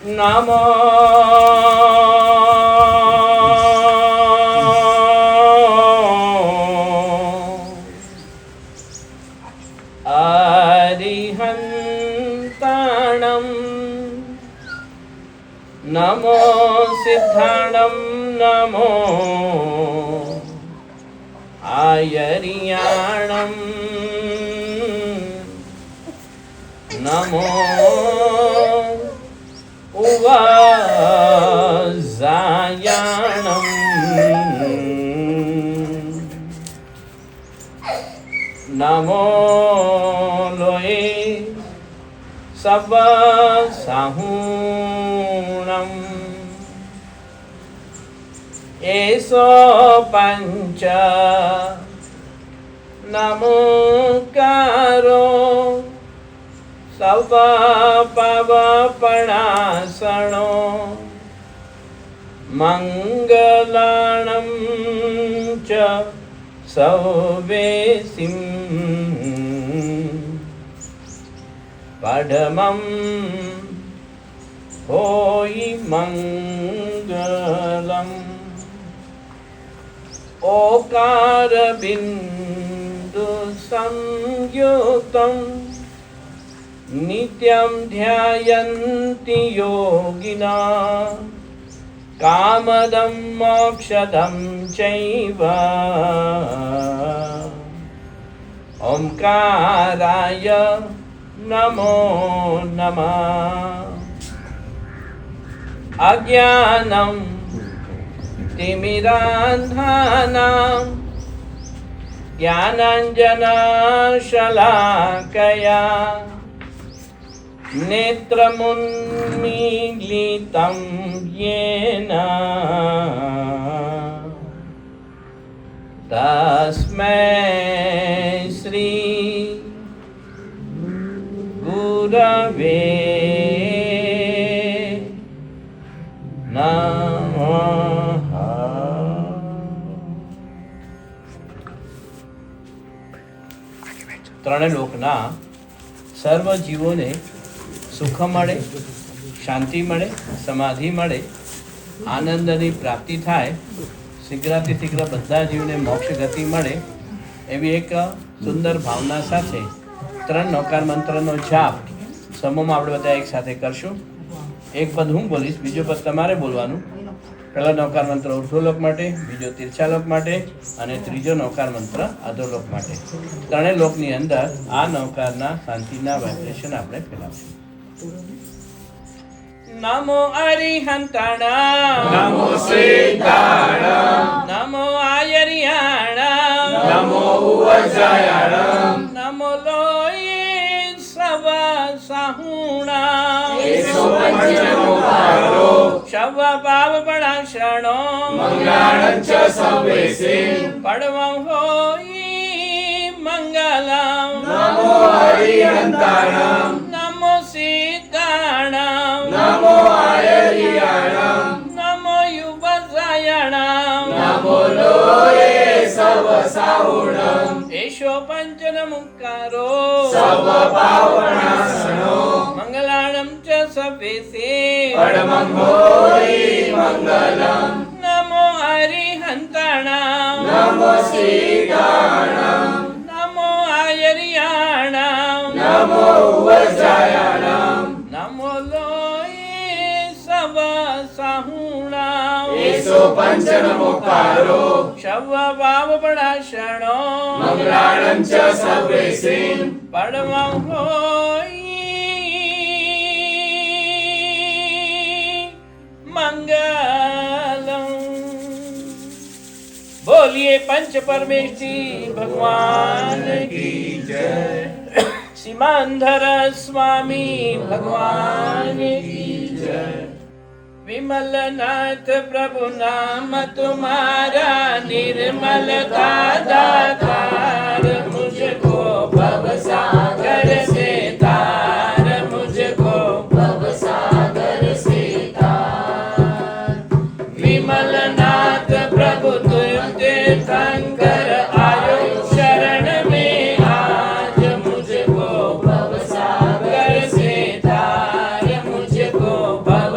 नमो अरिहन्ताणं नमो सिद्धाणं नमो आयर्याणं नमो उवाजायाणं नमो लोये सवसाहूणम् एसो पंच नमोकारो सवपवपणासनो मंगलाणं च सौवेसिं पडमं होयि मंगलम् ओकार बिंदु संयुक्तं नित्यं ध्यायन्ति योगिना कामदं मोक्षदं चैव ओंकाराय नमो नमः अज्ञानं तिमिरान्धानां ज्ञानाञ्जनशलाकया नेत्रमुन्मीलितं येन तस्मै श्री गुरवे नमः। ત્રણે લોકના સર્વ જીવોને સુખ મળે, શાંતિ મળે, સમાધિ મળે, આનંદની પ્રાપ્તિ થાય, શીઘ્રાતિ શીઘ્ર બધા જીવને મોક્ષ ગતિ મળે એવી એક સુંદર ભાવના સાથે ત્રણ નૌકાર મંત્રનો જાપ સમૂહમાં આપણે બધા એક સાથે કરશું. એક પદ હું બોલીશ, બીજો પદ તમારે બોલવાનું. પહેલો નૌકાર મંત્ર ઉર્ધ્વલોક માટે, બીજો તીર્છાલોક માટે અને ત્રીજો નૌકાર મંત્ર અધોલોક માટે. ત્રણેય લોકની અંદર આ નૌકારના શાંતિના વાઇબ્રેશન આપણે ફેલાવશું. નમો અરિહંતાણા નમો સિદ્ધાણા નમો આયર્યાણા નમો ઉવજાયાણમ નમો લોયે સવ સાહુણા એસો પંચમોકારો શવ ભાવ પણાશણો મંગળાણં ચ સર્વેસિં પડવં હોઈ મંગલમ નમો હરિહંતાણમ નમો સિદ્ધાણમ નમો આયર્યાણમ નમો યુવજાયણમ નમો લોયે સવ સાહુણમ એશો પંચનમુકારો સવ પાવનાસનો મંગલાણં ચ સર્વેસે પરમં હોઈ મંગલમ નમો હરિહંતાણમ નમો સિદ્ધાણમ નમો આયર્યાણમ નમો ઉવજાયાણમ નમો લોયે સવ સાહુણામ એસો પંચમોકારો શવ ભાવ પણાશણો મંગળાણં ચ સર્વેસિં પડવં હોઈ મંગલમ. બોલીએ પંચ પરમેશ્વરી ભગવાન की जय. सीमांधर स्वामी भगवान की जय. विमलनाथ प्रभु नाम तुम्हारा निर्मलता दातार मुझको भवसागर से तार मुझको भवसागर से तार. विमलनाथ प्रभु तुम तीर्थंकर आयो शरण में आज मुझको भवसागर से तार मुझको भव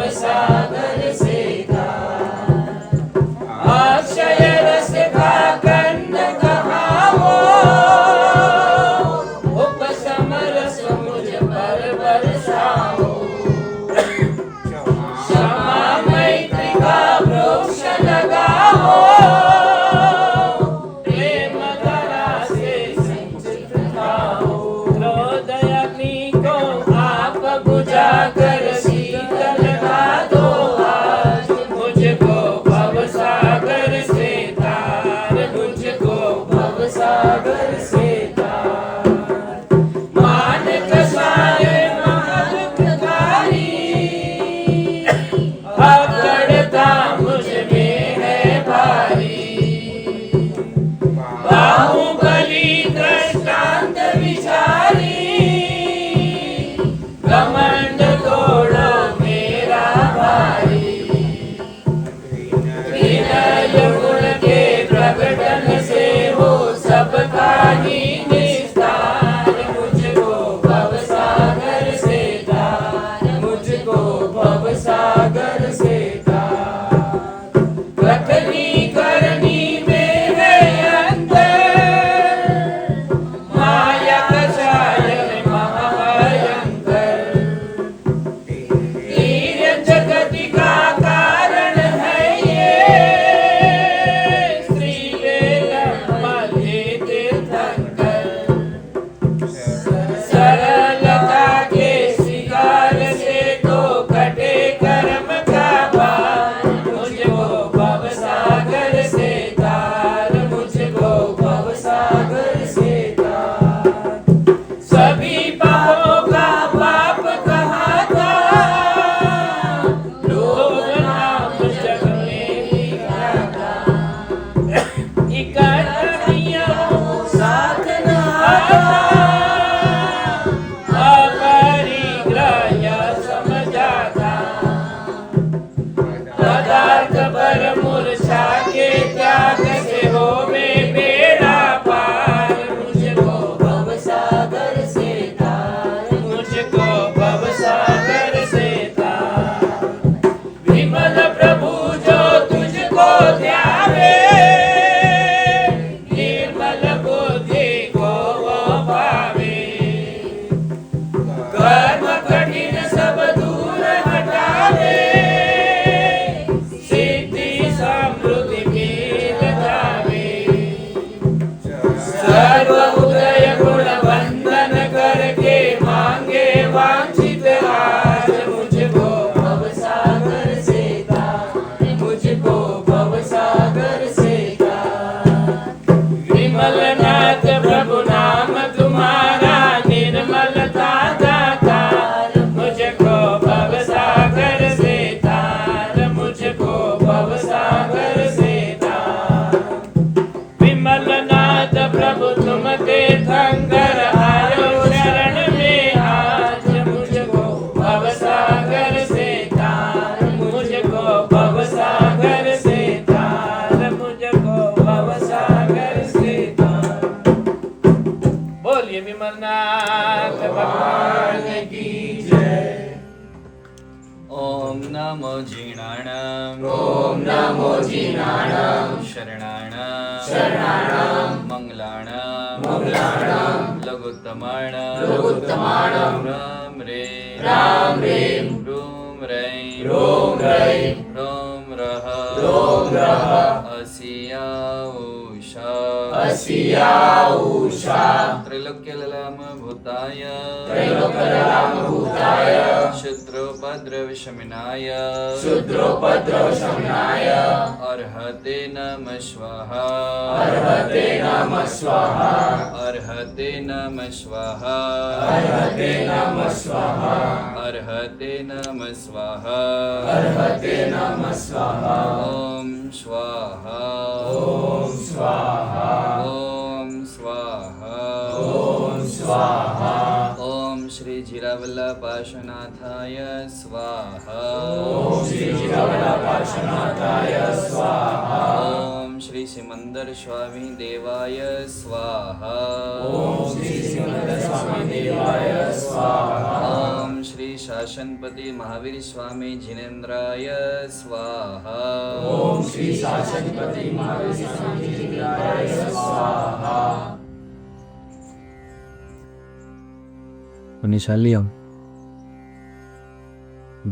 ओम नमो जीर्णाणाम् ॐ नमो जीर्णाणां शरणाणाम् शरणाणां मंगलाणाम् मंगलाणां लघुत्तमाणाम् लघुत्तमाणां राम रे राम ह्रीं रूम रै रों ह्रैं रोम रः रों रः असिया उषा अस्या उषा त्रैलोक्यललाम भूताय त्रैलोक्यललामभूताय शत्रुपद्रविशमिनाय शूद्रोपद्रवशमनाय अर्हते नमः स्वाहा अर्हते नमः स्वाहा अर्हते नमः स्वाहा अर्हते नमः स्वाहा अर्हते नमः स्वाहा अर्हते नमः स्वाहा ओम स्वाहा ॐ स्वाहा ओम स्वाहा ॐ स्वाहा ओम श्री जिरावल्लभाशनाथाय स्वाहा ॐ श्री जिरावल्लभाशनाथाय स्वाहा ओम श्री सिमंदर स्वामी देवाय स्वाहा ॐ श्री सिमंदर स्वामी देवाय स्वाहा ओम श्री शासनपति महावीर स्वामी जिनेन्द्राय स्वाहा ॐ श्री शासनपति महावीर स्वामी जिनेन्द्राय स्वाहा पुण्यशाली हम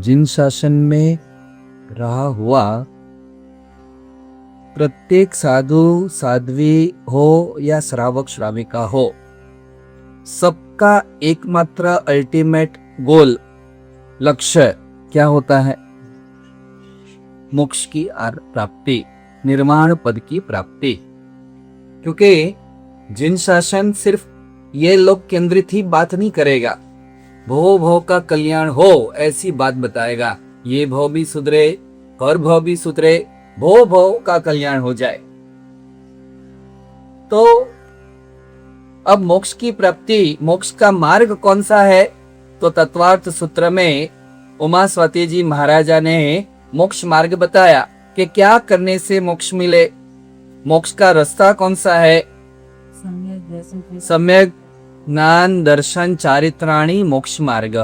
जिन शासन में रहा हुआ प्रत्येक साधु साध्वी हो या श्रावक श्राविका हो, सबका एकमात्र अल्टीमेट गोल लक्ष्य क्या होता है? मोक्ष की प्राप्ति, निर्वाण पद की प्राप्ति। क्योंकि जिन शासन सिर्फ ये लोग केंद्रित ही बात नहीं करेगा, भव भव का कल्याण हो ऐसी बात बताएगा। ये भव भी सुधरे, हर भव भी सुधरे, भव भव का कल्याण हो जाए। तो अब मोक्ष की प्राप्ति, मोक्ष का मार्ग कौन सा है? तो तत्वार्थ सूत्र में उमा स्वाति जी महाराजा ने मोक्ष मार्ग बताया कि क्या करने से मोक्ष मिले। मोक्ष का रास्ता कौन सा है? सम्यक ज्ञान दर्शन चारित्राणि मोक्ष मार्ग।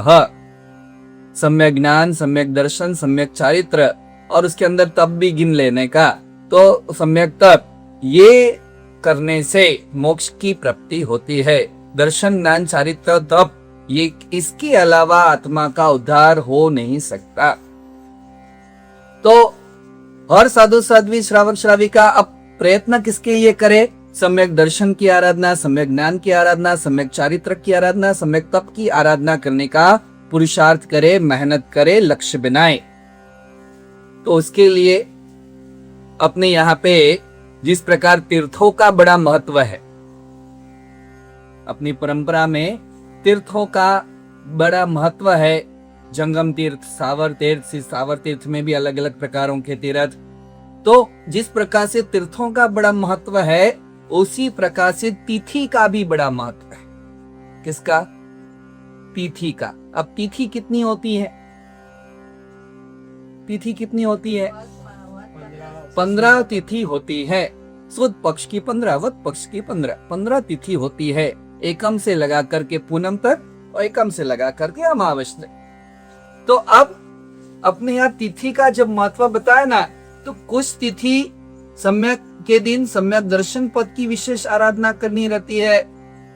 सम्यक ज्ञान, सम्यक दर्शन, सम्यक चारित्र, और उसके अंदर तप भी गिन लेने का। तो सम्यक तप, ये करने से मोक्ष की प्राप्ति होती है। दर्शन, ज्ञान, चारित्र, तप, ये इसके अलावा आत्मा का उद्धार हो नहीं सकता। तो हर साधु साध्वी श्रावक श्राविका अब प्रयत्न किसके लिए करे? सम्यक दर्शन की आराधना, सम्यक ज्ञान की आराधना, सम्यक चारित्र की आराधना, सम्यक तप की आराधना करने का पुरुषार्थ करे, मेहनत करे, लक्ष्य बनाए। तो उसके लिए अपने यहाँ पे जिस प्रकार तीर्थों का बड़ा महत्व है, अपनी परंपरा में तीर्थों का बड़ा महत्व है। जंगम तीर्थ, सावर तीर्थ, सावर तीर्थ में भी अलग अलग प्रकारों के तीर्थ। तो जिस प्रकार से तीर्थों का बड़ा महत्व है, उसी प्रकार से तिथि का भी बड़ा महत्व है। किसका? तिथि का। अब तिथि कितनी होती है? तिथि कितनी होती है? 15 तिथि होती है। सुद पक्ष की 15, वद पक्ष की 15 तिथि होती है। एकम से लगा करके पूनम तक, और एकम से लगा करके अमावस तक। तो अब अपने यहाँ तिथि का जब महत्व बताया ना, तो कुछ तिथि सम्यक के दिन सम्यक दर्शन पद की विशेष आराधना करनी रहती है,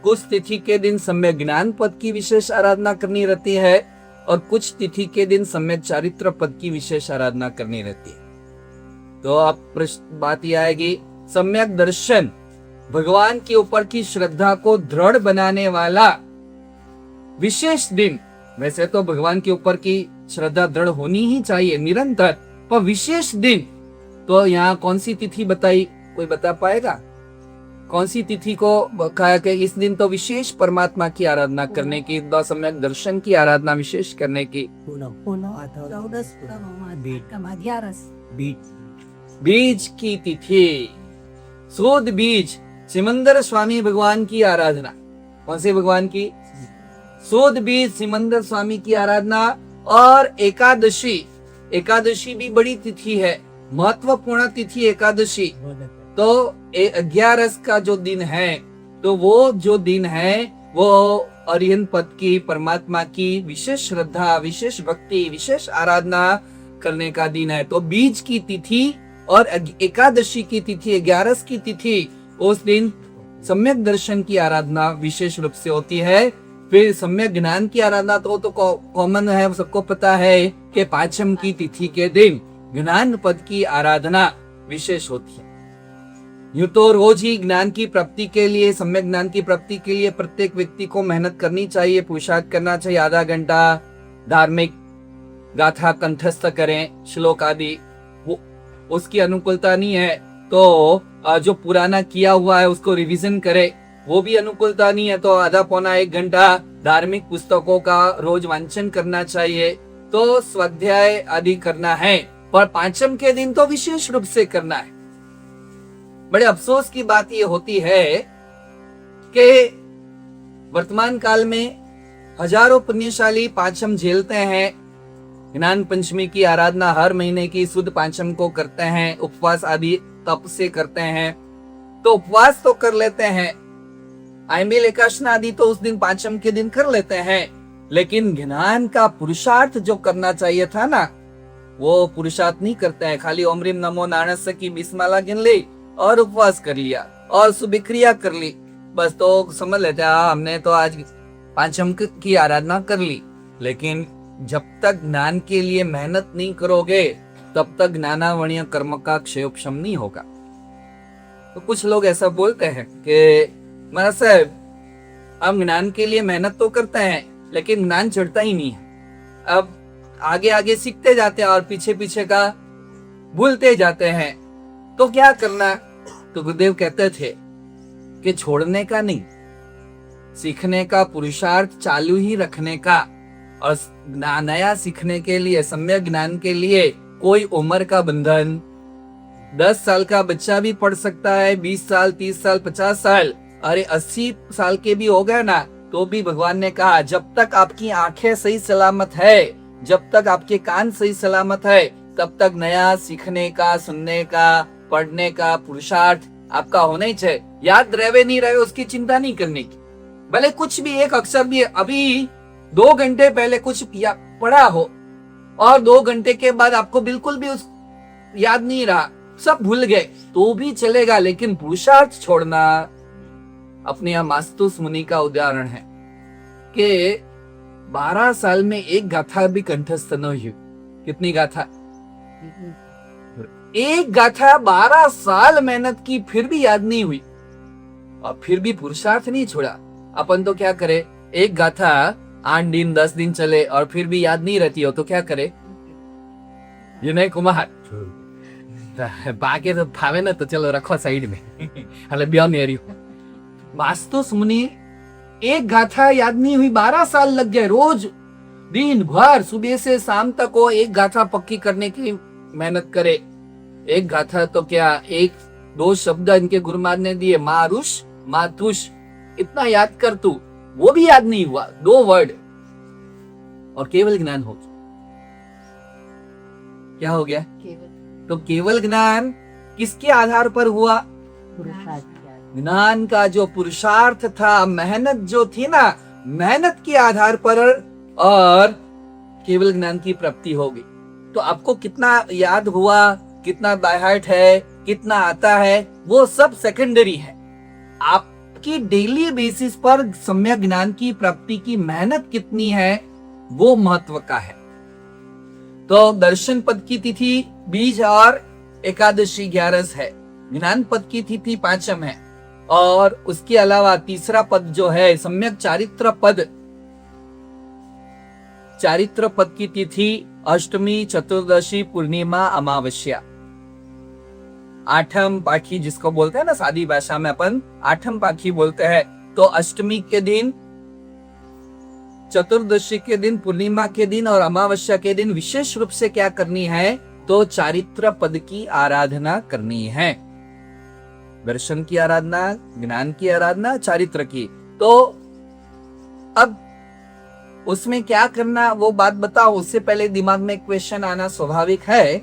कुछ तिथि के दिन सम्यक ज्ञान पद की विशेष आराधना करनी रहती है, और कुछ तिथि के दिन सम्यक चारित्र पद की विशेष आराधना करनी रहती है। तो अब बात यह आएगी, सम्यक दर्शन भगवान के ऊपर की श्रद्धा को दृढ़ बनाने वाला विशेष दिन। वैसे तो भगवान के ऊपर की श्रद्धा दृढ़ होनी ही चाहिए निरंतर, पर विशेष दिन तो यहाँ कौन सी तिथि बताई? कोई बता पाएगा? कौन सी तिथि को कहा कि इस दिन तो विशेष परमात्मा की आराधना करने की, सम्यक दर्शन की आराधना विशेष करने की? बीज की तिथि, सूद बीज, सिमंदर स्वामी भगवान की आराधना। कौन से भगवान की? सूद बीज सिमंदर स्वामी की आराधना। और एकादशी, एकादशी भी बड़ी तिथि है, महत्वपूर्ण तिथि एकादशी। तो 11 का जो दिन है, तो वो जो दिन है वो अरिहंत पद की, परमात्मा की विशेष श्रद्धा, विशेष भक्ति, विशेष आराधना करने का दिन है। तो बीज की तिथि और एकादशी की तिथि, 11 की तिथि, उस दिन सम्यक दर्शन की आराधना विशेष रूप से होती है। फिर सम्यक ज्ञान की आराधना तो कॉमन है, सबको पता है कि पांचम की तिथि के दिन ज्ञान पद की आराधना विशेष होती है। यूं तो रोज ही ज्ञान की प्राप्ति के लिए, सम्यक ज्ञान की प्राप्ति के लिए प्रत्येक व्यक्ति को मेहनत करनी चाहिए, पुरुषार्थ करना चाहिए। आधा घंटा धार्मिक गाथा कंठस्थ करें, श्लोक आदि, वो उसकी अनुकूलता नहीं है तो जो पुराना किया हुआ है उसको रिवीजन करे, वो भी अनुकूलता नहीं है तो आधा पौना 1 घंटा धार्मिक पुस्तकों का रोज वांचन करना चाहिए। तो स्वाध्याय आदि करना है, पर पांचम के दिन तो विशेष रूप से करना है। बड़े अफसोस की बात ये होती है कि वर्तमान काल में हजारों पुण्यशाली पांचम झेलते हैं, ज्ञान पंचमी की आराधना हर महीने की शुद्ध पांचम को करते हैं, उपवास आदि तप से करते हैं। तो उपवास तो कर लेते हैं, आइमिल एकादशी आदि तो उस दिन पांचम के दिन कर लेते हैं, लेकिन ज्ञान का पुरुषार्थ जो करना चाहिए था ना, वो पुरुषार्थ नहीं करते हैं। खाली ओम ह्रीम नमो नारायण की 20 माला गिन ली और उपवास कर लिया और सुबह क्रिया कर ली, बस तो समझ लेते हैं हमने तो आज पांचम की आराधना कर ली। लेकिन जब तक ज्ञान के लिए मेहनत नहीं करोगे तब तक ज्ञानावरणीय कर्म का क्षयोपशम नहीं होगा। तो कुछ लोग ऐसा बोलते हैं कि महाराज साहब हम ज्ञान के लिए मेहनत तो करते हैं लेकिन ज्ञान चढ़ता ही नहीं है। अब आगे आगे सीखते जाते हैं और पीछे पीछे का भूलते जाते हैं, तो क्या करना? तो गुरुदेव कहते थे कि छोड़ने का नहीं, सीखने का पुरुषार्थ चालू ही रखने का। और नया सीखने के लिए, सम्यक ज्ञान के लिए कोई उम्र का बंधन, 10 साल का बच्चा भी पढ़ सकता है, 20 साल, 30 साल, 50 साल, अरे 80 साल के भी हो गए ना, तो भी भगवान ने कहा जब तक आपकी आंखें सही सलामत है, जब तक आपके कान सही सलामत है, तब तक नया सीखने का, सुनने का, पढ़ने का पुरुषार्थ आपका होना ही चाहिए। याद रहे नहीं रहे उसकी चिंता नहीं करने की, भले कुछ भी एक अक्षर भी अभी 2 घंटे पहले कुछ पढ़ा हो और 2 घंटे के बाद आपको बिल्कुल भी उस याद नहीं रहा, सब भूल गए, तो भी चलेगा, लेकिन पुरुषार्थ छोड़ना। अपने यहाँ मास्तुस मुनि का उदाहरण है कि 12 साल में एक गाथा भी कंठस्थ न हुई। कितनी गाथा? एक गाथा 12 साल मेहनत की, फिर भी याद नहीं हुई और फिर भी पुरुषार्थ नहीं छोड़ा। अपन तो क्या करे, एक गाथा 8 दिन 10 दिन चले और फिर भी याद नहीं रहती हो तो क्या करे? विनय कुमार बाकी तो भावे ना, तो चलो रखो साइड में हले ब्याह नहीं रही। मास्तुस मुनि एक गाथा याद नहीं हुई, 12 साल लग गए, रोज दिन भर सुबह से शाम तक वो एक गाथा पक्की करने की मेहनत करे। एक गाथा तो क्या, 1-2 शब्द इनके गुरुमाद ने दिए, मारुष मातुष, इतना याद कर तू, वो भी याद नहीं हुआ, 2 वर्ड, और केवल ज्ञान हो क्या हो गया? तो केवल ज्ञान किसके आधार पर हुआ? ज्ञान का जो पुरुषार्थ था, मेहनत जो थी ना, मेहनत के आधार पर और केवल ज्ञान की प्राप्ति होगी। तो आपको कितना याद हुआ, कितना बाय हार्ट है, कितना आता है, वो सब सेकेंडरी है। आपकी डेली बेसिस पर सम्यक ज्ञान की प्राप्ति की मेहनत कितनी है, वो महत्व का है। तो दर्शन पद की तिथि बीज और एकादशी 11 है, ज्ञान पद की तिथि 5 है, और उसके अलावा तीसरा पद जो है सम्यक चारित्र पद, चारित्र पद की तिथि अष्टमी, चतुर्दशी, पूर्णिमा, अमावस्या। 8th पाखी जिसको बोलते हैं ना, सादी भाषा में अपन 8th पाखी बोलते हैं। तो अष्टमी के दिन, चतुर्दशी के दिन, पूर्णिमा के दिन और अमावस्या के दिन विशेष रूप से क्या करनी है? तो चारित्र पद की आराधना करनी है। दर्शन की आराधना, ज्ञान की आराधना, चारित्र की। तो अब उसमें क्या करना वो बात बताओ, उससे पहले दिमाग में क्वेश्चन आना स्वाभाविक है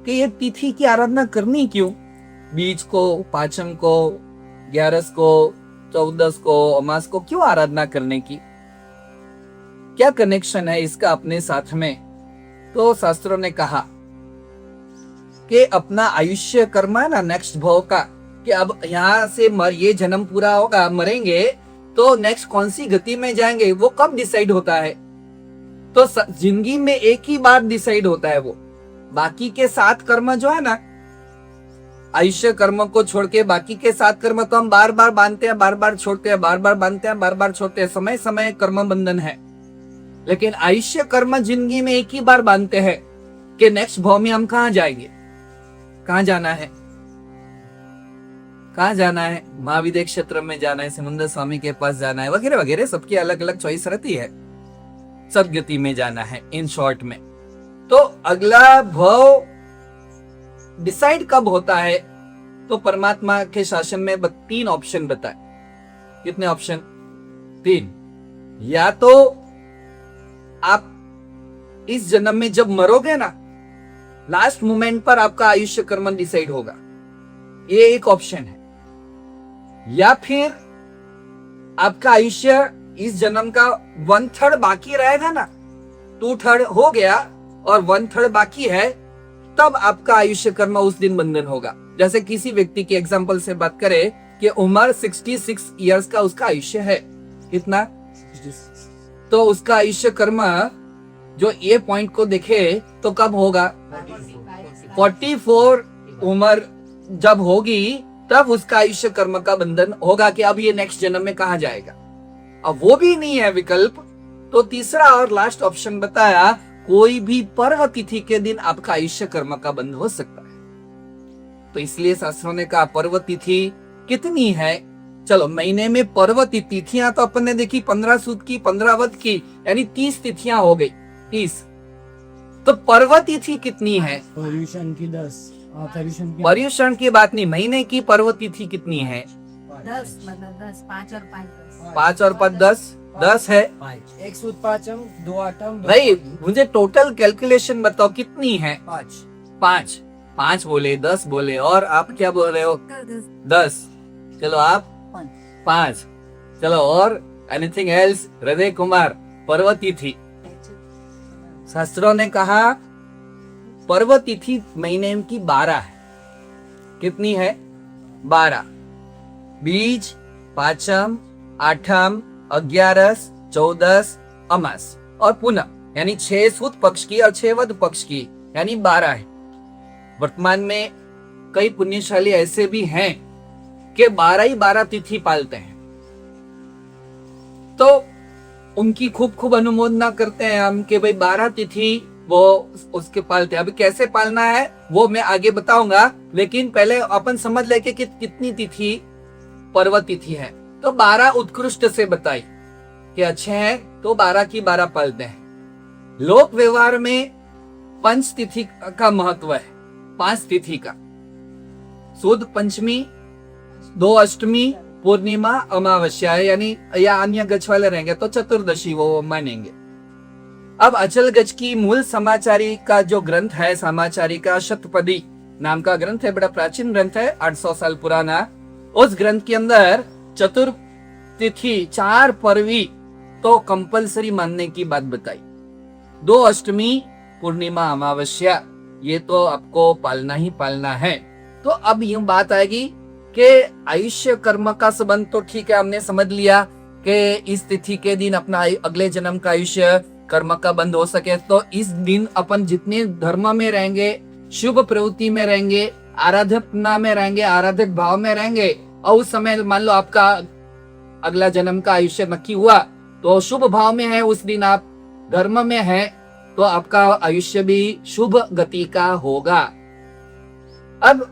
कि ये तिथि की आराधना करनी क्यों? बीज को, पांचम को, 11 को, 14 को, अमास को क्यों आराधना करने की? क्या कनेक्शन है इसका अपने साथ में? तो शास्त्रों ने कहा कि अपना आयुष्य कर्म है ना, नेक्स्ट भव का, कि अब यहाँ से ये जन्म पूरा होगा, मरेंगे तो नेक्स्ट कौन सी गति में जाएंगे वो कब डिसाइड होता है? तो जिंदगी में एक ही बार डिसाइड होता है वो। बाकी के 7 कर्म जो है ना, आयुष्य कर्म को छोड़ के बाकी के 7 कर्म तो हम बार बार बांधते हैं, बार बार छोड़ते हैं, बार बार बांधते हैं, बार बार छोड़ते हैं, समय समय कर्म बंधन है। लेकिन आयुष्य कर्म जिंदगी में एक ही बार बांधते हैं कि नेक्स्ट भाव में हम कहाँ जाएंगे, कहाँ जाना है, कहाँ जाना है, महाविद्य क्षेत्र में जाना है, समुद्र स्वामी के पास जाना है, वगैरह वगैरह। सबकी अलग अलग चॉइस रहती है। सदगति में जाना है इन शॉर्ट में। तो अगला भाव डिसाइड कब होता है? तो परमात्मा के शासन में 3 ऑप्शन बताए। कितने ऑप्शन? 3। या तो आप इस जन्म में जब मरोगे ना, लास्ट मोमेंट पर आपका आयुष्य कर्म डिसाइड होगा, ये एक ऑप्शन है। या फिर आपका आयुष्य इस जन्म का 1/3 बाकी रहेगा ना, 2/3 हो गया और 1/3 बाकी है, तब आपका आयुष्य कर्म उस दिन बंधन होगा। जैसे किसी व्यक्ति के एग्जांपल से बात करें कि उम्र 66 इयर्स का उसका आयुष्य है, कितना? तो उसका आयुष्य कर्म जो ये पॉइंट को देखे तो कब होगा? 44 उम्र जब होगी तब उसका आयुष्य कर्म का बंधन होगा कि अब ये नेक्स्ट जन्म में कहा जाएगा। अब वो भी नहीं है विकल्प, तो तीसरा और लास्ट ऑप्शन बताया, कोई भी पर्व तिथि के दिन आपका आयुष्य कर्म का बंध हो सकता है। तो इसलिए शास्त्रों ने कहा पर्व तिथि कितनी है? चलो, महीने में पर्व तिथियां तो अपन ने देखी 15 सूद की, 15 वध की, यानी 30 तिथियां हो गई, 30। तो पर्व तिथि कितनी है? पर्यूषण की 10। पर्यूषण की बात नहीं, महीने की पर्व तिथि कितनी है? 10, मतलब 10, 5 और 5 5 और 5 10 है। 1 सूद 5 2 आठम भाई मुझे टोटल कैलकुलेशन बताओ कितनी है? 5 5 बोले, 10 बोले, और आप क्या बोल रहे हो? 10। चलो आप 5। चलो, और एनीथिंग एल्स? हृदय कुमार, पर्व तिथि। शास्त्रों ने कहा पर्व तिथि महीने की 12 है। कितनी है? 12। बीज, पाचम, आठम, 11, 14 अमास और पूनम, यानी 6 सुद पक्ष की और 6 वध पक्ष की, यानी 12 है। वर्तमान में कई पुण्यशाली ऐसे भी हैं कि 12 ही 12 तिथि पालते हैं, तो उनकी खूब खूब अनुमोदना करते हैं हम कि भाई 12 तिथि वो उसके पालते हैं। अभी कैसे पालना है वो मैं आगे बताऊंगा, लेकिन पहले अपन समझ ले कि कितनी तिथि पर्व तिथि है। तो 12 उत्कृष्ट से बताई कि अच्छे हैं तो 12 की 12 पालते हैं। लोक व्यवहार में पंच तिथि का महत्व है, 5 तिथि का। सुद पंचमी, 2 अष्टमी, पूर्णिमा, अमावस्या, यानी या अन्य गज वाले रहेंगे तो चतुर्दशी वो मानेंगे। अब अचल गज की मूल समाचारी का जो ग्रंथ है, समाचारी का शतपदी नाम का ग्रंथ है, बड़ा प्राचीन ग्रंथ है, 800 साल पुराना। उस ग्रंथ के अंदर चतुर्तिथि 4 पर्वी तो कंपलसरी मानने की बात बताई। 2 अष्टमी, पूर्णिमा, अमावस्या, ये तो आपको पालना ही पालना है। तो अब ये बात आएगी कि आयुष्य कर्म का संबंध तो ठीक है, हमने समझ लिया कि इस तिथि के दिन अपना अगले जन्म का आयुष्य कर्म का बंद हो सके। तो इस दिन अपन जितने धर्म में रहेंगे, शुभ प्रवृत्ति में रहेंगे, आराधना में रहेंगे, आराधक भाव में रहेंगे, और उस समय मान लो आपका अगला जन्म का आयुष्य नक्की हुआ तो शुभ भाव में है, उस दिन आप धर्म में है, तो आपका आयुष्य भी शुभ गति का होगा। अब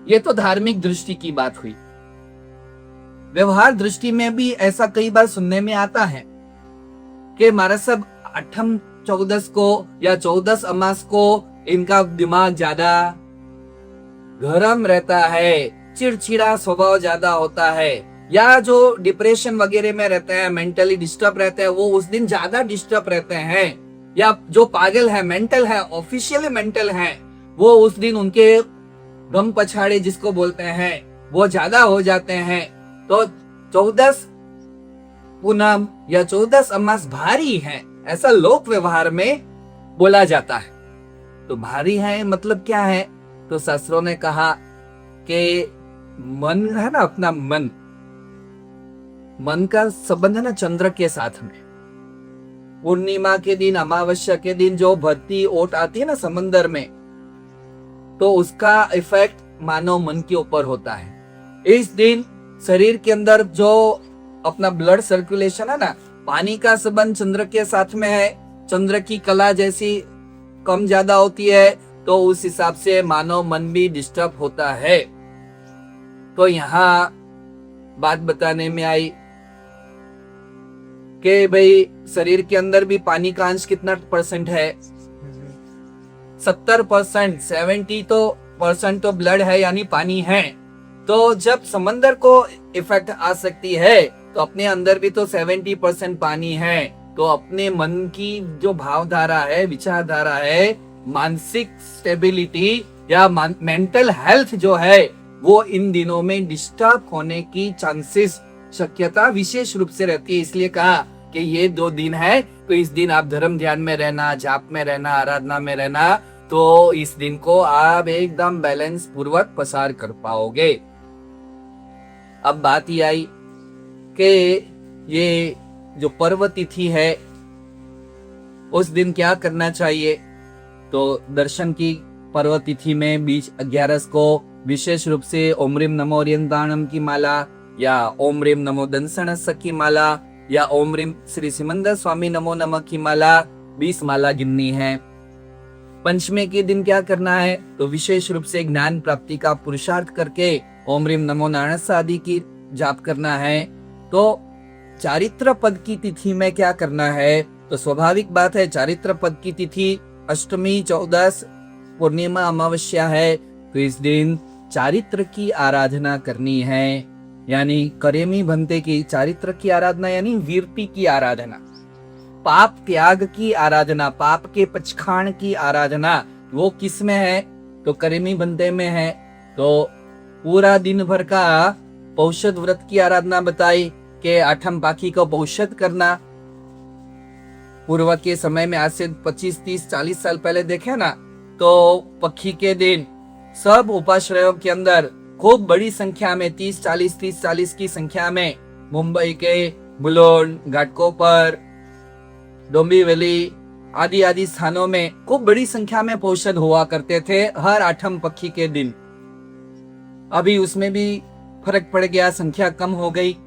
ये तो धार्मिक दृष्टि की बात हुई। व्यवहार दृष्टि में भी ऐसा कई बार सुनने में आता है कि महाराज साहब 8 14 को या 14 अमास को इनका दिमाग ज्यादा गरम रहता है, चिड़चिड़ा स्वभाव ज्यादा होता है, या जो डिप्रेशन वगैरह में रहते हैं, मेंटली डिस्टर्ब रहते हैं, वो उस दिन ज्यादा डिस्टर्ब रहते हैं, या जो पागल है, मेंटल है, ऑफिशियली मेंटल है, वो उस दिन उनके गम पछाड़े जिसको बोलते हैं वो ज्यादा हो जाते हैं। तो 14 पूनम या 14 अमास भारी है, ऐसा लोक व्यवहार में बोला जाता है। तो भारी है मतलब क्या है? तो शास्त्रों ने कहा कि मन है ना, अपना मन का संबंध है ना चंद्र के साथ में। पूर्णिमा के दिन, अमावस्या के दिन जो भरती ओट आती है ना समंदर में, तो उसका इफेक्ट मानव मन के ऊपर होता है। इस दिन शरीर के अंदर जो अपना ब्लड सर्कुलेशन है ना, पानी का संबंध चंद्र के साथ में है। चंद्र की कला जैसी कम ज्यादा होती है, तो उस हिसाब से मानव मन भी डिस्टर्ब होता है। तो यहाँ बात बताने में आई कि भाई शरीर के अंदर भी पानी का अंश कितना % है? 70%, 70% तो ब्लड है, यानी पानी है। तो जब समंदर को इफेक्ट आ सकती है, तो अपने अंदर भी तो 70% पानी है। तो अपने मन की जो भावधारा है, विचारधारा है, मानसिक स्टेबिलिटी या मेंटल हेल्थ जो है, वो इन दिनों में डिस्टर्ब होने की चांसेस, शक्यता विशेष रूप से रहती है। इसलिए कहा कि ये 2 दिन है, तो इस दिन आप धर्म ध्यान में रहना, जाप में रहना, आराधना में रहना, तो इस दिन को आप एकदम बैलेंस पूर्वक पसार कर पाओगे। अब बात ये आई कि ये जो पर्व तिथि है, उस दिन क्या करना चाहिए? तो दर्शन की पर्व तिथि में बीच 11 को विशेष रूप से ओम ह्रीम नमो ओरियंताणम की माला, या ओम ह्रीम नमो दंसनस्य की माला, या ओम ह्रीम श्री सिमंदर स्वामी नमो नमः की माला, 20 माला गिननी है। पंचमी के दिन क्या करना है? तो विशेष रूप से ज्ञान प्राप्ति का पुरुषार्थ करके ओम ह्रीम नमो नारायण आदि की जाप करना है। तो चारित्र पद की तिथि में क्या करना है? तो स्वाभाविक बात है, चारित्र पद की तिथि अष्टमी, 14, पूर्णिमा, अमावस्या है, तो इस दिन चारित्र की आराधना करनी है। यानी करेमी भंते की चारित्र की आराधना, यानी वीरती की आराधना, पाप त्याग की आराधना, पाप के पचखाण की आराधना। वो किस में है? तो करेमी भंते में है। तो पूरा दिन भर का पौषध व्रत की आराधना बताई कि आठम पाखी को पौषध करना। पूर्व के समय में आज से 25, 30, 40 साल पहले देखे ना, तो पक्षी के दिन सब उपाश्रयों के अंदर खूब बड़ी संख्या में 30-40 की संख्या में मुंबई के बुलोन, घाटकोपर, डोंबिवली आदि स्थानों में खूब बड़ी संख्या में पौषध हुआ करते थे हर आठम पक्षी के दिन। अभी उसमें भी फर्क पड़ गया, संख्या कम हो गई।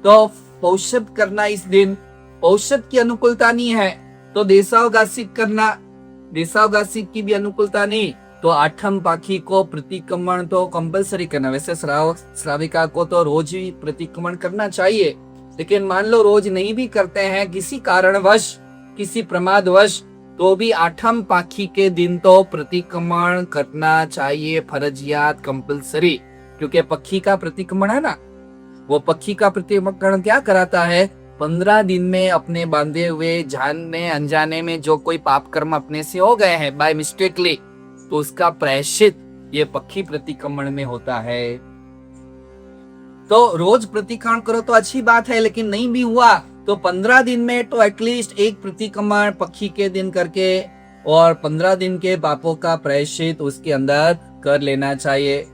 तो पौषध करना इस दिन, औषध की अनुकूलता नहीं है तो देशावगासिक करना, देशावगासिक की भी अनुकूलता नहीं तो आठम पाखी को प्रतिक्रमण तो कंपलसरी करना। वैसे श्राविका को तो रोज ही प्रतिक्रमण करना चाहिए, लेकिन मान लो रोज नहीं भी करते हैं किसी कारणवश, किसी प्रमादवश, तो भी आठम पाखी के दिन तो प्रतिक्रमण करना चाहिए, फर्जियात, कंपलसरी। क्योंकि पक्षी का प्रतिक्रमण है ना, वो पक्षी का प्रतिक्रमण क्या कराता है? 15 दिन में अपने बांधे हुए जानने अनजाने में जो कोई पाप कर्म अपने से हो गए हैं बाय मिस्टेकली, तो उसका प्रायश्चित ये पक्षी प्रतिक्रमण में होता है। तो रोज प्रतिक्रमण करो तो अच्छी बात है, लेकिन नहीं भी हुआ तो 15 दिन में तो एटलीस्ट एक प्रतिक्रमण पक्षी के दिन करके और 15 दिन के पापों का प्रायश्चित उसके अंदर कर लेना चाहिए।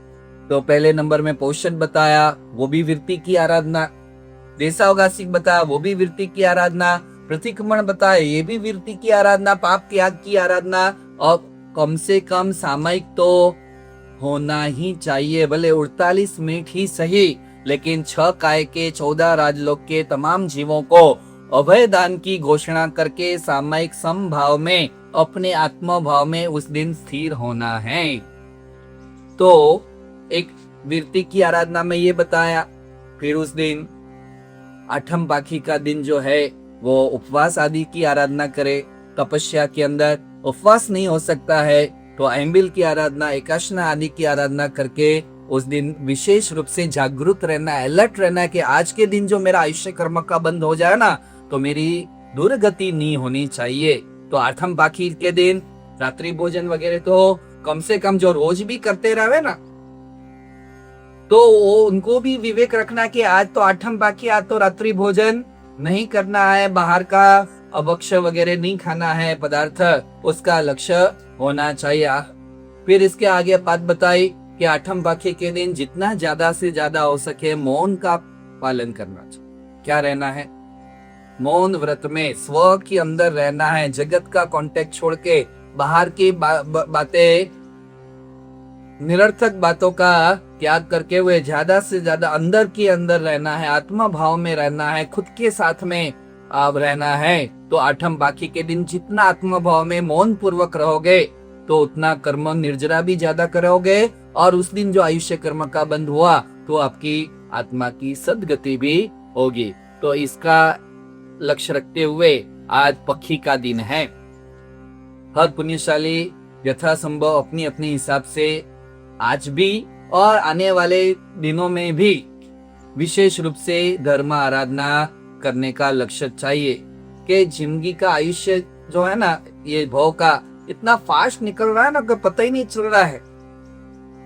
तो पहले नंबर में पौषध बताया, वो भी वृत्ति की आराधना, देशावगासिक बताया, वो भी वृत्ति की आराधना, प्रतिक्रमण बताया, ये भी वृत्ति की आराधना, पाप त्याग की आराधना, और कम से कम सामयिक तो होना ही चाहिए, भले 48 मिनट ही सही, लेकिन 6 काय के 14 राजलोक के तमाम जीवों को अभय दान की घोषणा करके सामयिक समभाव में, अपने आत्म भाव में उस दिन स्थिर होना है। तो एक वृत्ति की आराधना में ये बताया। फिर उस दिन आठम पाखी का दिन जो है वो उपवास आदि की आराधना करे। तपस्या के अंदर उपवास नहीं हो सकता है तो एम्बिल की आराधना, एकाशना आदि की आराधना करके उस दिन विशेष रूप से जागरूक रहना, अलर्ट रहना कि आज के दिन जो मेरा आयुष्य कर्म का बंद हो जाए ना तो मेरी दुर्गति नहीं होनी चाहिए। तो आठम पाखी के दिन रात्रि भोजन वगैरह तो कम से कम जो रोज भी करते रहे ना, तो वो उनको भी विवेक रखना कि आज तो आठम बाकी, आज तो रात्रि भोजन नहीं करना है, बाहर का अभक्ष्य वगैरह नहीं खाना है पदार्थ, उसका लक्ष्य होना चाहिए। फिर इसके आगे बात बताई कि आठम बाकी के दिन जितना ज्यादा से ज्यादा हो सके मौन का पालन करना चाहिए। क्या रहना है? मौन व्रत में स्व के अंदर रहना है, जगत का कांटेक्ट छोड़ के बाहर की बातें, निरर्थक बातों का त्याग करके हुए ज्यादा से ज्यादा अंदर के अंदर रहना है, आत्मा भाव में रहना है, खुद के साथ में आप रहना है। तो आठम बाकी के दिन जितना आत्मा भाव में मौन पूर्वक रहोगे तो उतना कर्म निर्जरा भी ज्यादा करोगे, और उस दिन जो आयुष्य कर्म का बंद हुआ तो आपकी आत्मा की सदगति भी होगी। तो इसका लक्ष्य रखते हुए आज पक्षी का दिन है। हर पुण्यशाली यथासंभव अपनी अपने हिसाब से आज भी और आने वाले दिनों में भी विशेष रूप से धर्म आराधना करने का लक्ष्य चाहिए कि जिंदगी का आयुष्य जो है ना, ये भव का इतना फास्ट निकल रहा है ना कि पता ही नहीं चल रहा है।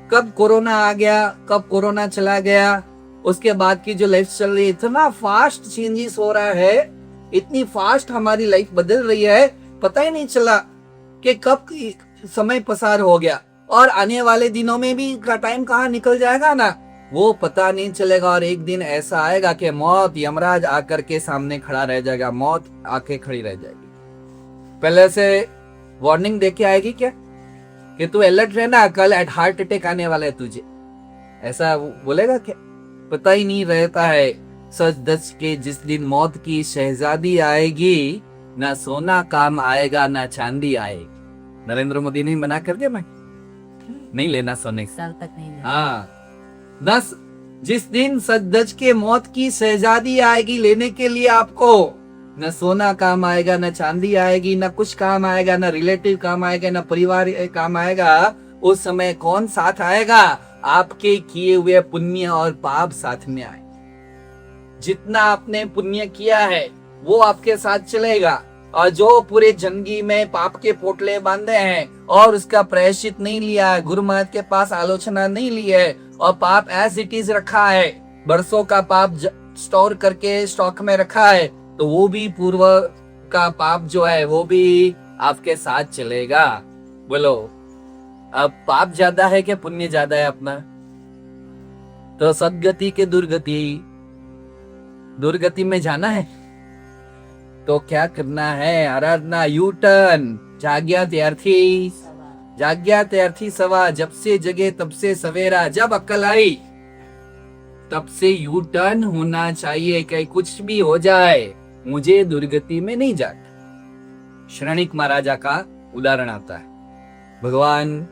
कब कोरोना आ गया, कब कोरोना चला गया, उसके बाद की जो लाइफ चल रही है, इतना फास्ट चेंजेस हो रहा है, इतनी फास्ट हमारी लाइफ बदल रही है, पता ही नहीं चला कि कब समय पसार हो गया, और आने वाले दिनों में भी टाइम कहाँ निकल जाएगा ना, वो पता नहीं चलेगा। और एक दिन ऐसा आएगा कि मौत यमराज आकर के सामने खड़ा रह जाएगा, मौत आके खड़ी रह जाएगी, पहले से वार्निंग देके आएगी क्या कि तू अलर्ट रहना, कल हार्ट अटैक आने वाला है तुझे, ऐसा बोलेगा क्या? पता ही नहीं रहता है। सच दच के जिस दिन मौत की शहजादी आएगी, ना सोना काम आएगा ना चांदी आएगी। नरेंद्र मोदी ने मना कर दिया, मैं नहीं लेना सोने साल तक नहीं लेना। हाँ, जिस दिन सच दच के मौत की शहजादी आएगी लेने के लिए आपको, न सोना काम आएगा, न चांदी आएगी, न कुछ काम आएगा, न रिलेटिव काम आएगा, न परिवार काम आएगा। उस समय कौन साथ आएगा? आपके किए हुए पुण्य और पाप साथ में आए। जितना आपने पुण्य किया है वो आपके साथ चलेगा, और जो पूरे जिंदगी में पाप के पोटले बांधे हैं और उसका प्रायश्चित नहीं लिया है, गुरु महाराज के पास आलोचना नहीं ली है, और पाप एज इट इज रखा है, बरसों का पाप स्टोर करके स्टॉक में रखा है, तो वो भी पूर्व का पाप जो है वो भी आपके साथ चलेगा। बोलो, अब पाप ज्यादा है कि पुण्य ज्यादा है अपना? तो सदगति के दुर्गति में जाना है तो क्या करना है? आराधना, यू टर्न, जाग्या त्यार्थी सवा, जब से जगे तब से सवेरा, जब अक्ल आई तब से यू टर्न होना चाहिए कि कुछ भी हो जाए मुझे दुर्गति में नहीं जाना। श्रवणिक महाराजा का उदाहरण आता है। भगवान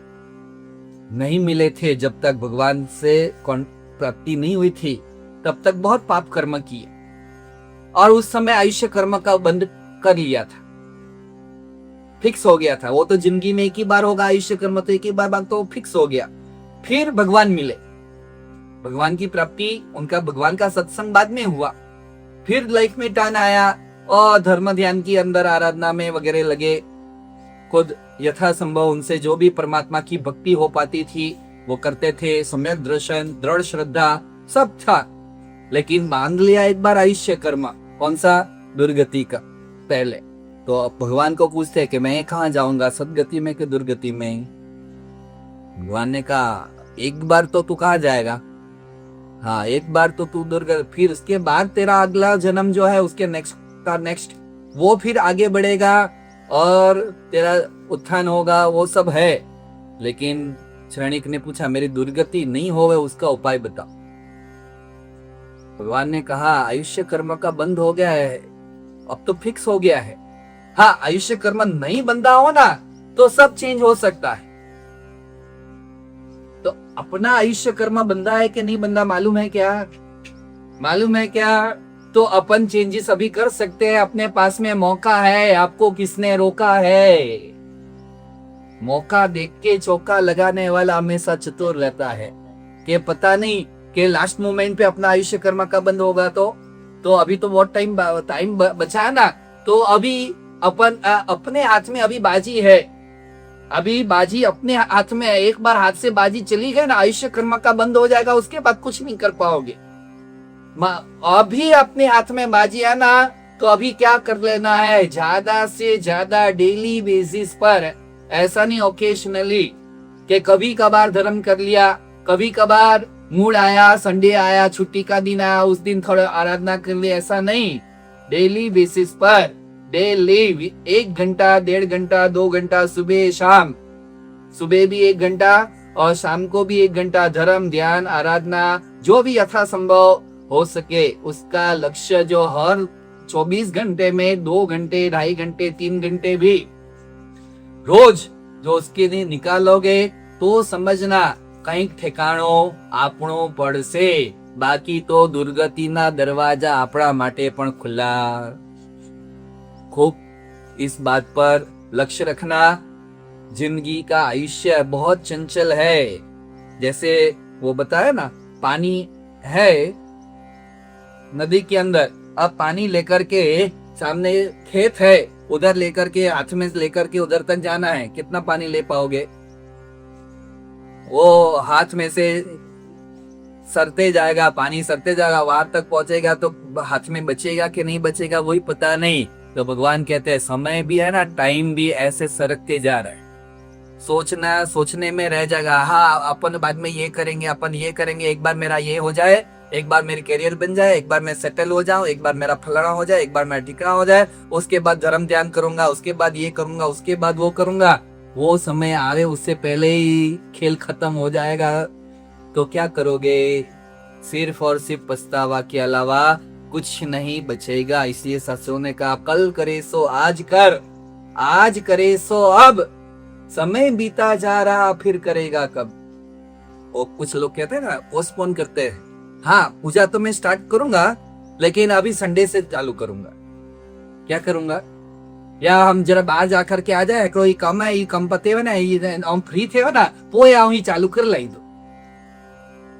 नहीं मिले थे, जब तक भगवान से प्राप्ति नहीं हुई थी तब तक बहुत पाप कर्म किए, और उस समय आयुष्य कर्म का बंद कर लिया था, फिक्स हो गया था। वो तो जिंदगी में एक ही बार होगा आयुष्य कर्म, तो एक ही बार तो फिक्स हो गया। फिर भगवान मिले, भगवान की प्राप्ति, उनका भगवान का सत्संग बाद में हुआ, फिर लाइफ में टर्न आया और धर्म ध्यान की अंदर आराधना में वगैरह लगे। खुद यथासंभव उनसे जो भी परमात्मा की भक्ति हो पाती थी वो करते थे, सम्यक दर्शन, दृढ़ श्रद्धा सब था, लेकिन बांध लिया एक बार आयुष्य कर्म। कौन सा? दुर्गति का पहले। तो अब भगवान को पूछते कि मैं कहाँ जाऊंगा, सदगति में कि दुर्गति में? भगवान ने कहा एक बार तो तू कहाँ जाएगा, हाँ एक बार तो तू दुर्गति, फिर उसके बाद तेरा अगला जन्म जो है उसके नेक्स्ट वो फिर आगे बढ़ेगा और तेरा उत्थान होगा, वो सब है। लेकिन श्रेणिक ने पूछा मेरी दुर्गति नहीं होवे उसका उपाय बता। भगवान ने कहा आयुष्य कर्म का बंद हो गया है, अब तो फिक्स हो गया है। हाँ, आयुष्य कर्म नहीं बंधा हो ना तो सब चेंज हो सकता है। तो अपना आयुष्य कर्म बंधा है कि नहीं बंधा मालूम है क्या? मालूम है क्या? तो अपन चेंजेस अभी कर सकते हैं, अपने पास में मौका है। आपको किसने रोका है? मौका देख के चौका लगाने वाला हमेशा चतुर रहता है कि पता नहीं कि लास्ट मोमेंट पे अपना आयुष्य कर्म का बंद होगा तो अभी तो बहुत टाइम बचा है ना, तो अभी अपने हाथ में अभी बाजी है। अभी बाजी अपने हाथ में है, एक बार हाथ से बाजी चली गई ना, आयुष्य कर्म का बंद हो जाएगा, उसके बाद कुछ नहीं कर पाओगे। अभी अपने हाथ में बाजी है ना, तो अभी क्या कर लेना है, ज्यादा से ज्यादा डेली बेसिस पर, ऐसा नहीं ओकेशनली कि कभी कभार धर्म कर लिया, कभी कभार मूड आया, संडे आया, छुट्टी का दिन आया, उस दिन थोड़ा आराधना कर लिया, ऐसा नहीं। डेली बेसिस पर, डेली 1 घंटा, 1.5 घंटा, 2 घंटा, सुबह शाम, सुबह भी 1 घंटा और शाम को भी 1 घंटा धर्म, ध्यान, आराधना, जो भी यथासंभव हो सके उसका लक्ष्य, जो हर 24 घंटे में 2 घंटे, 2.5 घंटे, 3 घंटे भी रोज जो उसके लिए निकालोगे तो समझना કંઈક ઠેકાણો આપણો પડશે, બાકી તો દુર્ગતિના દરવાજા આપણા માટે પણ ખુલ્લા। खूब इस बात पर लक्ष्य रखना। जिंदगी का आयुष्य बहुत चंचल है, जैसे वो बताया ना, पानी है नदी के अंदर, अब पानी लेकर के सामने खेत है, उधर लेकर के हाथ में लेकर के उधर तक जाना है, कितना पानी ले पाओगे? वो हाथ में से सरते जाएगा, पानी सरते जाएगा, वहां तक पहुंचेगा तो हाथ में बचेगा कि नहीं बचेगा वही पता नहीं। तो भगवान कहते हैं समय भी है ना, टाइम भी ऐसे सरकते जा रहा है, सोचने में रह जाएगा, हाँ अपन बाद में ये करेंगे, अपन ये करेंगे, एक बार मेरा ये हो जाए, एक बार मेरी करियर बन जाए, एक बार मैं सेटल हो जाऊं, एक बार मेरा फलाना हो जाए, एक बार मेरा ठिकाना हो जाए, उसके बाद धर्म ध्यान करूंगा, उसके बाद ये करूंगा, उसके बाद वो करूंगा। वो समय आवे उससे पहले ही खेल खत्म हो जाएगा, तो क्या करोगे? सिर्फ और सिर्फ पछतावा के अलावा कुछ नहीं बचेगा। इसलिए ससुर ने कहा, कल करे सो आज कर, आज करे सो अब, समय बीता जा रहा फिर करेगा कब। वो कुछ लोग कहते हैं ना, पोस्टपोन करते हैं, हाँ पूजा तो मैं स्टार्ट करूंगा लेकिन अभी संडे से चालू करूंगा। क्या करूंगा? या हम जरा बाहर जाकर के आ जाए, कोई कम है, ये कम पते हो ना, ये हम फ्री थे हो ना, पोए आऊं ही चालू कर लाई दो।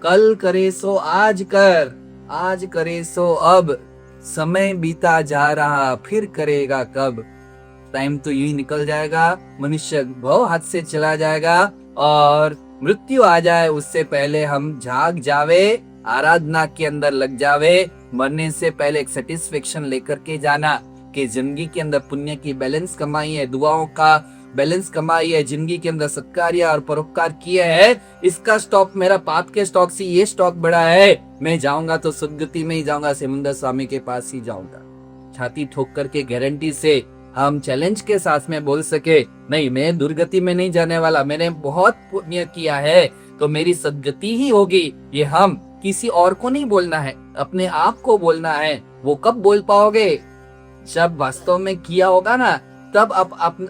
कल करे सो आज कर, आज करे सो अब, समय बीता जा रहा फिर करेगा कब। टाइम तो यूं ही निकल जाएगा, मनुष्य बहुत हाथ से चला जाएगा और मृत्यु आ जाए उससे पहले हम जाग जावे, आराधना के अंदर लग जावे। मरने से पहले एक सेटिस्फेक्शन लेकर के जाना कि जिंदगी के अंदर पुण्य की बैलेंस कमाई है, दुआओं का बैलेंस कमाई है, जिंदगी के अंदर सत्कार्य और परोपकार किए है, इसका स्टॉक मेरा पाप के स्टॉक से ये स्टॉक बड़ा है, मैं जाऊंगा तो सदगति में ही जाऊंगा, सिमंदर स्वामी के पास ही जाऊंगा। छाती ठोक करके गारंटी से हम चैलेंज के साथ में बोल सके, नहीं मैं दुर्गति में नहीं जाने वाला, मैंने बहुत पुण्य किया है तो मेरी सदगति ही होगी। ये हम किसी और को नहीं बोलना है, अपने आप को बोलना है। वो कब बोल पाओगे? जब वास्तव में किया होगा ना, तब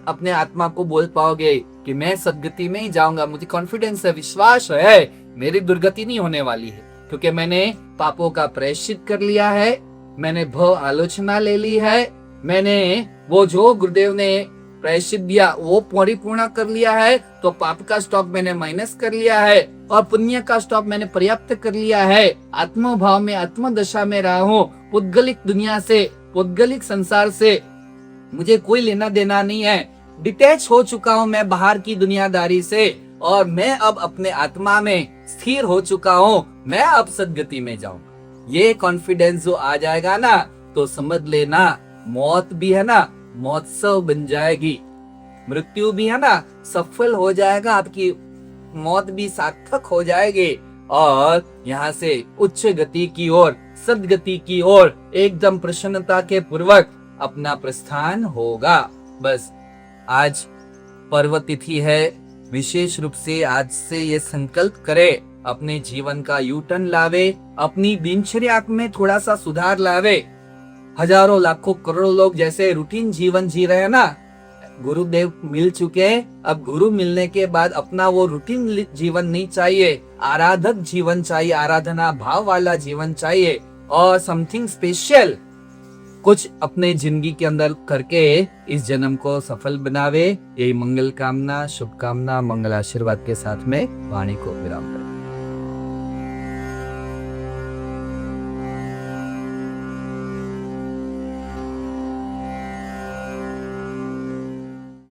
अपने आत्मा को बोल पाओगे कि मैं सदगति में ही जाऊंगा, मुझे कॉन्फिडेंस है, विश्वास है, मेरी दुर्गति नहीं होने वाली है, क्योंकि मैंने पापों का प्रायश्चित कर लिया है, मैंने भव आलोचना ले ली है, मैंने वो जो गुरुदेव ने प्रायश्चित दिया वो परिपूर्ण कर लिया है, तो पाप का स्टॉक मैंने माइनस कर लिया है और पुण्य का स्टॉक मैंने पर्याप्त कर लिया है। आत्मभाव में, आत्मदशा में रहा हूँ, पुद्गलिक दुनिया से, पुद्गलिक संसार से मुझे कोई लेना देना नहीं है, डिटैच हो चुका हूँ मैं बाहर की दुनियादारी से और मैं अब अपने आत्मा में स्थिर हो चुका हूँ, मैं अब सदगति में जाऊंगा। ये कॉन्फिडेंस जो आ जाएगा ना, तो समझ लेना मौत भी है ना महोत्सव बन जाएगी, मृत्यु भी है ना सफल हो जाएगा, आपकी मौत भी सार्थक हो जाएगी और यहाँ से उच्च गति की ओर, सदगति की ओर एकदम प्रसन्नता के पूर्वक अपना प्रस्थान होगा। बस आज पर्व तिथि है, विशेष रूप से आज से ये संकल्प करे, अपने जीवन का यू टर्न लावे, अपनी दिनचर्या में थोड़ा सा सुधार लावे। हजारों लाखों करोड़ों लोग जैसे रूटीन जीवन जी रहे हैं ना, गुरुदेव मिल चुके, अब गुरु मिलने के बाद अपना वो रूटीन जीवन नहीं चाहिए, आराधक जीवन चाहिए, आराधना भाव वाला जीवन चाहिए और समथिंग स्पेशल कुछ अपने जिंदगी के अंदर करके इस जन्म को सफल बनावे। यही मंगल कामना, शुभकामना, मंगल आशीर्वाद के साथ में वाणी को विराम।